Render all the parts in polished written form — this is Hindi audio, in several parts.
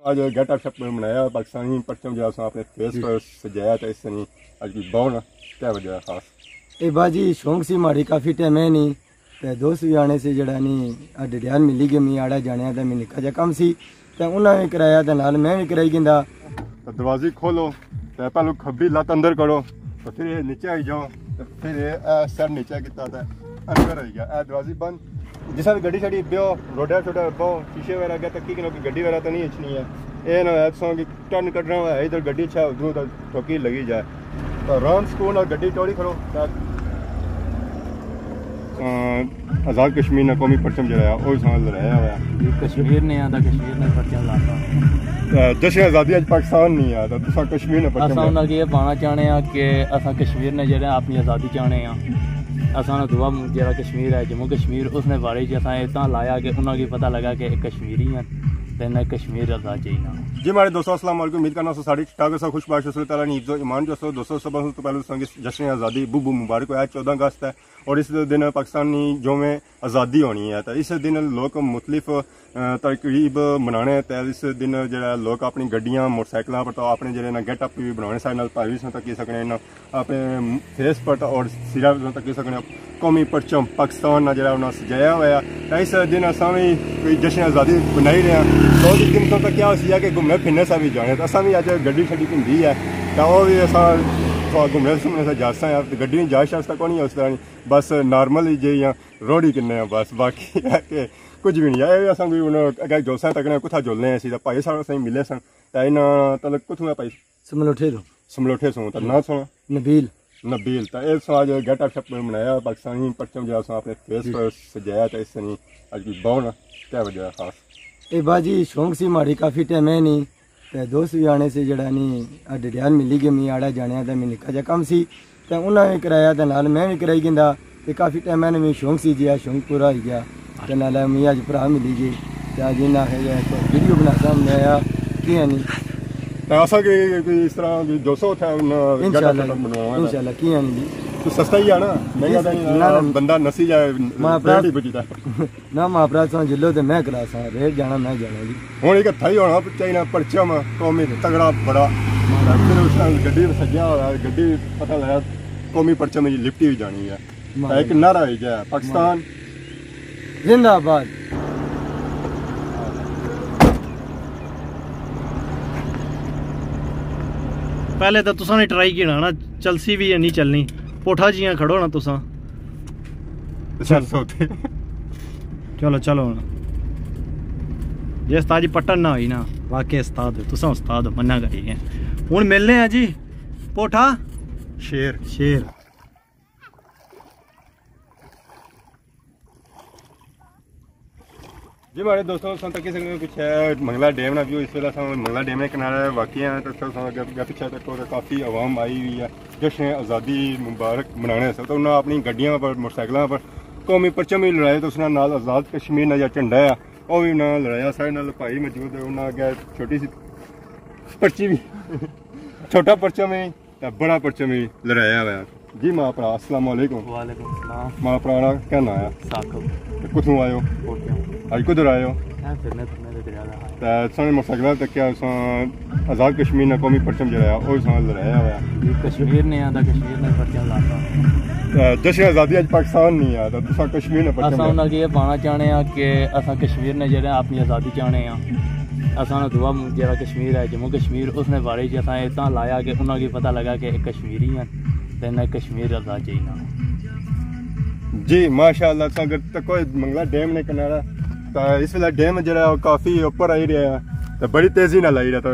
आज गेट अप बनाया पाकिस्तानी परचम जो अपने फेस पर सजाया था इस नहीं आज की बहुत क्या वजह है खास ये बाजी शौक सी माड़ी काफ़ी टाइम है नहीं तो दोस्त भी आने से जड़ा नहीं डिडियान मिली गई मी आड़ा जाने तो मैं निका जा कम सी तो उन्हें भी कराया तो नाल मैं भी कराई गिंदा तो दरवाजे खोलो तो पहले खब्बी लत अंदर करो तो फिर ये नीचे आई जाओ तो फिर ये सर नीचे किता था अंदर आई गया दरवाजे बंद जिस गड्डी शड़ी ब्यो रोडा छोटा बो शीशे वगैरह गया तक की गड्डी वगैरह तो नहीं अच्छी है ये ना है सो कि टर्न कट रहा है इधर गड्डी अच्छा उधरों तो ठोकी लगी जाए तो आराम सुकून और गड्डी टोड़ी करो आज़ाद कश्मीर ने कौमी परचम जलाया वो समझ रहा है कश्मीर ने आता कश्मीर ने परचम लाता जश्न आज़ादी अज पाकिस्तान नहीं आता तुसा कश्मीर ने परचम असां ये पाना चाहने कि असां कश्मीर ने जेह्ड़ा अपनी आज़ादी चाहने असां दुआ जेह्ड़ा कश्मीर है जम्मू कश्मीर उसने बारे च असां इतना लाया कि उन्हें पता लगा कि कश्मीरी हैं तो कश्मीर आज़ाद चाहिए जी हमारे दोस्तों अस्सलाम वालेकुम उम्मीद करना साड़ी ठाक सा खुश बाश ताला ने इज्जत ईमान जो दोस्तों सब तो पहले जश्न आज़ादी बुबू मुबारक है 14 अगस्त है और इस दिन पाकिस्तानी जो में आज़ादी होनी है तो इस दिन लोग मुख्तलिफ तकरीब मनाने तो इस दिन जो लोग अपनी गड्डियां मोटरसाइकिलों पर तो अपने जो गेट अप भी बनाने सारे भाई तकी सकने अपने फेस पर और सिरा तकी सकने कौमी परचम पाकिस्तान जो सजाया हुआ है इस दिन असा भी कोई जश्न आज़ादी बनाई रहे हैं तो इस दिन तो क्या हो कि घूमने फिरने से भी जाने तो असा भी अज गड्डी शड्डी भिंडी है तो वह भी असा घूमने घूमने से जा सकते गड्डी नहीं जा शास्ता कौन है उस तरह बस नॉर्मल ही जे या रोड ही किन्ने बस बाकी है कि कुछ भी नहीं है असा कोई अगर जोसा तक कुथा जोलने हैं भाई सारा सही मिले सन तो इन्हें तलक कुथों भाई समलोठे सो तो ना सुना नबील तो ये आज गेट अप बनाया पाकिस्तानी परचम जो अपने फेस पर सजाया था इस नहीं आज की बहुत क्या वजह है खास ये बाजी शौक सी माड़ी काफ़ी टाइम है नहीं तो दोस्त भी आने से जड़ा नहीं डिडियान मिली गई मी आड़ा जाने तो मैं निका जा कम सी तो उन्हें भी कराया तो नाल मैं भी कराई गिंदा तो काफ़ी टाइम है मैं शौक सी जिया शौक पूरा हो गया तो नाल मी अज भरा मिली गई तो अज इन्हें आखे तो वीडियो बना सामने आया कि है नहीं इस तरह 200 था इंशाल्लाह की है नहीं तो सस्ता ही है ना महंगा तो नहीं बंदा नसी जाए ना मां भरा सा जिलो तो मैं करा सा रेट जाना मैं जाना जी हूँ एक था ही होना चाहिए परचम कौमी तगड़ा बड़ा फिर उस गड्डी सज्जा होया गड्डी पता लगा कौमी परचम में लिफ्टी भी जानी है एक नारा है क्या पाकिस्तान जिंदाबाद पहले तो तुसा ने ट्राई किया ना चलसी भी है नहीं चलनी पोठा जियां खड़ो ना तुसा चलो चलो जे उस्ताद जी पट्टन ना हुई ना वाकई उस्ताद तुसा उस्ताद मन्ना करिए हुण मिलने हैं जी पोठा शेर जी हमारे दोस्तों तक कुछ है मंगला डैम ना व्यू इस वेला मंगला डैम के किनारे वाकई हैं तो पीछे तक काफ़ी आवाम आई हुई है जश्न आज़ादी मुबारक मनाने से तो उन्हें अपनी गड्डियों पर मोटरसाइकिलों पर कौमी परचम भी लड़ाए तो उसने नाल आज़ाद कश्मीर ने जो झंडा है वह भी उन्हें लड़ाया सारे नाल भाई मौजूद है उन्हें अगर छोटी सी पर्ची भी छोटा परचम भी बड़ा परचम भी लड़ाया हुआ जी माँ भरा अस्सलाम वालेकुम माँ भरा क्या ना है कुथों आयो आज कुधर आयो सारे मोटरसाइकिल तक क्या आज़ाद कश्मीर ने कौमी परचम जलाया वो समझ लड़ाया हुआ कश्मीर ने आता कश्मीर ने परचम लाता जश्न आज़ादी अज पाकिस्तान नहीं आता तुसा कश्मीर ने परचम असां ये पाना चाहने कि असां कश्मीर ने जेह्ड़ा अपनी आज़ादी चाहने असां दुआ जेह्ड़ा कश्मीर है जम्मू कश्मीर उसने बारे च असां इतना लाया कि उन्हें पता लगा कि कश्मीरी हैं तो कश्मीर आज़ाद चाहिए जी माशाअल्लाह अगर कोई मंगला डैम ने किनारा तो इस वेला डैम जो काफ़ी ऊपर आई रहा है तो बड़ी तेज़ी ना लाई रहा था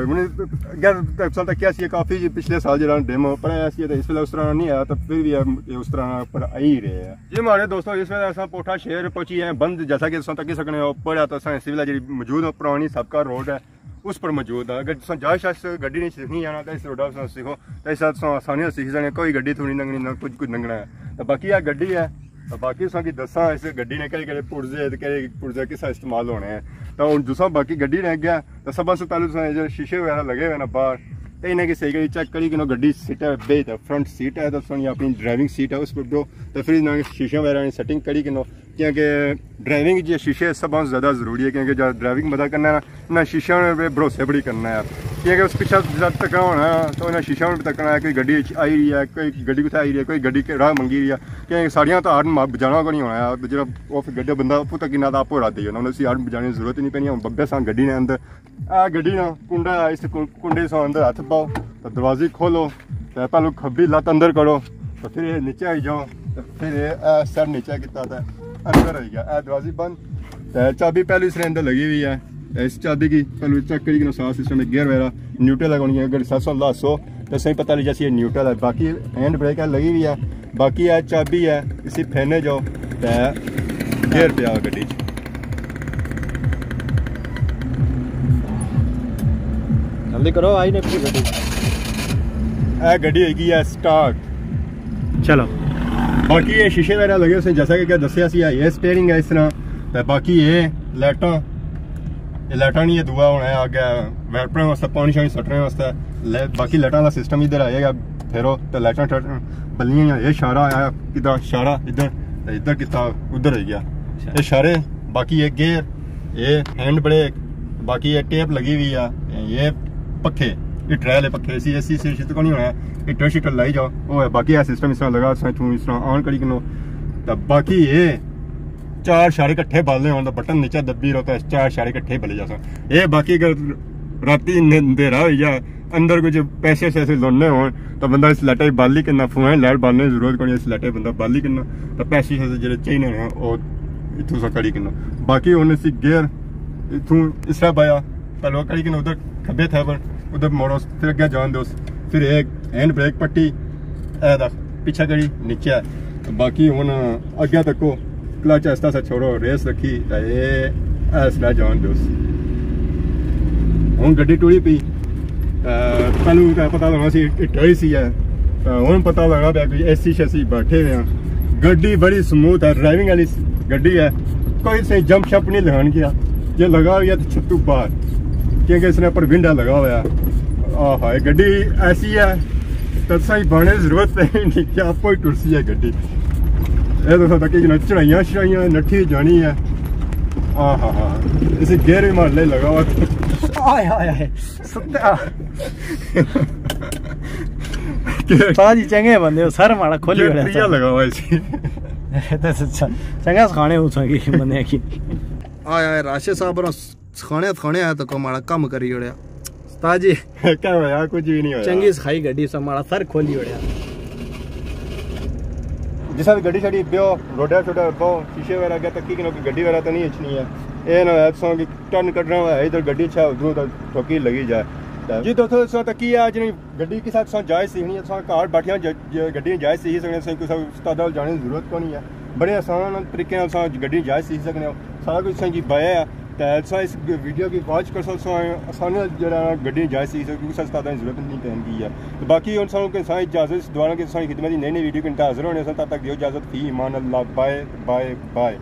अगर क्या काफ़ी पिछले साल जो डैम ऊपर आया तो इस वेला उस तरह नहीं आया तो फिर भी उस तरह ऊपर आ ही रहे हैं जी हमारे दोस्तों इस वेला असा पोठा शहर पहुंची है बंद जैसा कि तकी सकने ऊपर है तो इस वेला जी मौजूद पुरानी सबका रोड है उस पर मौजूद है अगर जा शायद गड्डी नहीं सीखनी जाना तो इस रोड सीखो तो इस आसानी सीख सकते कोई गड्डी थोड़ी लंघनी ना कुछ लंघना है तो बाकी यह गड्डी है तो बाकी कि दसा इस गड्डी ने केह्ड़े पुर्जे किस इस्तेमाल होने हैं तो हूँ दूसरा बाकी गड्डी रह गया तो सब से पहले शीशे वगैरह लगे हुए ना बाहर तो इन्हें सही करी चेक करी कि गड्डी सीट है बे तो फ्रंट सीट है तो अपनी ड्राइविंग सीट है उस पर दो तो फिर शीशे वगैरह सेटिंग करी कि क्योंकि ड्राइविंग जो शीशे सब बहुत ज़्यादा ज़रूरी है, क्योंकि जब ड्राइविंग बंदा करना है ना शीशा पे भरोसे बड़ी करना है, क्योंकि उस पीछे तकना होना है तो उन्हें शीशा में भी तकना है, कोई गड्डी आई रही है, कोई गड्डी कुछ आई रही है, कोई गड्डी राह मंगी रही है, क्योंकि सारियां तो हार्न बजाना को नहीं होना है, जो वो फिर गड्डी बंदा आपू तक ना आप हो दी उन्होंने उसी हार्न बजाने की जरूरत ही नहीं पैनी। बब्बे सा गड्डी ने अंदर आ गड्डी ना कुंडा इस कुंडे से अंदर हाथ पाओ तो दरवाजे खोलो तो पहले खब्बी लत अंदर करो तो फिर ये नीचे आई जाओ तो फिर सर नीचे किता था अंदर आई गया दरवाजे बंद। तो चाबी पहले इसने अंदर लगी हुई है, इस चाबी की पहले चेक करी कि सारा सिस्टम में गियर वगैरह न्यूट्रल लगानी है, अगर 700 तो सही पता लग जैसे ये न्यूट्रल है, बाकी हैंड ब्रेक है लगी हुई है, बाकी है चाबी है इसी फैने जाओ तो गियर पे आ गड्डी जल्दी करो आई ने पूरी गड्डी गड्डी होगी है स्टार्ट। चलो बाकी ये शीशे वगैरह लगे उसने जैसा कि क्या दसिया सी ये स्टेयरिंग है इस तरह, तो बाकी ये लाइटा नहीं है दुआ होना है आगे वैपरने वास्ते पानी शानी सटने वास्ते, बाकी लाइटा का सिस्टम इधर आएगा फेरो तो लाइटा बल्लियां ये इशारा आया किधर इशारा इधर कितना उधर है गया ये इशारे, बाकी ये गियर ये हैंड ब्रेक, बाकी ये टेप लगी हुई है, ये पखे ये ट्रायल पखे ऐसी तो नहीं होना है, हीटर शीटर लाई जाओ वो है, बाकी सिस्टम इस तरह लगा इस तरह ऑन करी किनो तो बाकी ये 4 इशारे इकट्ठे बालने हो बटन नीचे दबी रहो तो 4 इशारे इकट्ठे बले जा सकते। ये बाकी अगर राती अंधेरा हो या अंदर कुछ पैसे शैसे लोने हो तो बंदा इस लाइटा बाली करना फुआं लाइट बालने की जरूरत कोई, इस लाइटा बंदा बाली करना तो पैसे शैसे जो चाहिए होने वो इतों सा कड़ी करना, बाकी उन्हें इसी गियर इतों इस तरह पाया पहले कड़ी करना उधर खब्बे थे पर उधर मोड़ो फिर अगे जान दो, फिर एक हैंड ब्रेक पट्टी पीछे करी नीचे है, तो बाकी हूँ अगे तको क्लच ऐसा सा छोड़ो रेस रखी तो ये ऐसा जान दो। हूँ गड्डी टूरी पी पहलू पता लगा सी टोई सी है, हूँ पता लगा पाया कोई एसी शैसी बैठे हुए हैं, गड्डी बड़ी स्मूथ है ड्राइविंग वाली गड्डी है, कोई सही जंप शप नहीं लगान गया, ये लगा हुआ तो छत्तू बाहर क्योंकि इसने ऊपर विंडा लगा हुआ है। हाँ गड्डी ऐसी है तो सही बढ़ने की जरूरत नहीं कि आपको ही टुरसी है गड्डी, ये तो तक चढ़ाइया शढ़ाइया नठी जानी है। हाँ इसे गेयर भी मारने लगा हुआ चंगे बंदे हो सर माड़ा खोली लगा हुआ इसी चंगा सखाने बंदे की आया राशे साहब खाने आया तो माड़ा कम करी ओड़िया उस्ताद जी क्या होया कुछ भी नहीं होया, चंगी सखाई गड्डी से माड़ा सर खोली ओड़िया जिस भी गड्डी छड़ी पियो रोडा छोटा पो शीशे वगैरह गया तक की गड्डी वगैरह तो नहीं अच्छी है, ये ना सो कि टर्न कर रहा है इधर गड्डी छा उधर ठोकी लगी जाए जी दोस्तों सो तक की आज गड्डी के साथ जायज सीखनी है कार बैठिया गड्डी जायज सीख सकने कुछ उस्ताद जाने की जरूरत को नहीं है, बड़े आसान तरीके गड्डी जायज सीख सकने सारा कुछ जी बाया है तो इस वीडियो की वॉच कर सकते आसानी जरा गड्डी जायज सीख सकते कुछ उस्ताद की जरूरत नहीं पैंदी है, तो बाकी उन सारों के इजाजत दोबारा की खिदमत नई वीडियो के हाजिर होने तब तक दियो इजाजत फी ईमान अल्लाह बाय बाय बाय।